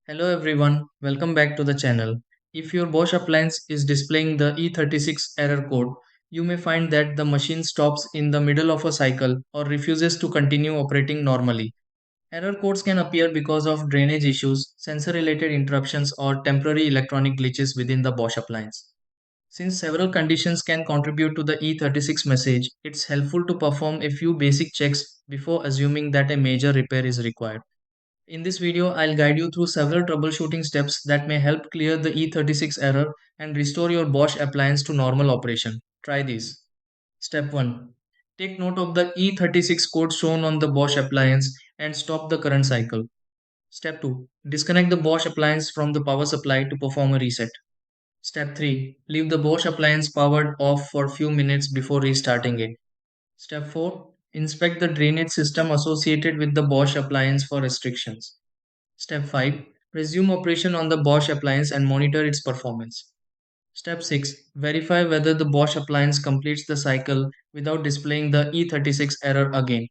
Hello everyone, welcome back to the channel. If your Bosch appliance is displaying the E36 error code, you may find that the machine stops in the middle of a cycle or refuses to continue operating normally. Error codes can appear because of drainage issues, sensor related interruptions, or temporary electronic glitches within the Bosch appliance. Since several conditions can contribute to the E36 message, it's helpful to perform a few basic checks before assuming that a major repair is required. In this video, I'll guide you through several troubleshooting steps that may help clear the E36 error and restore your Bosch appliance to normal operation. Try these. Step 1. Take note of the E36 code shown on the Bosch appliance and stop the current cycle. Step 2. Disconnect the Bosch appliance from the power supply to perform a reset. Step 3. Leave the Bosch appliance powered off for a few minutes before restarting it. Step 4. Inspect the drainage system associated with the Bosch appliance for restrictions. Step 5. Resume operation on the Bosch appliance and monitor its performance. Step 6. Verify whether the Bosch appliance completes the cycle without displaying the E36 error again.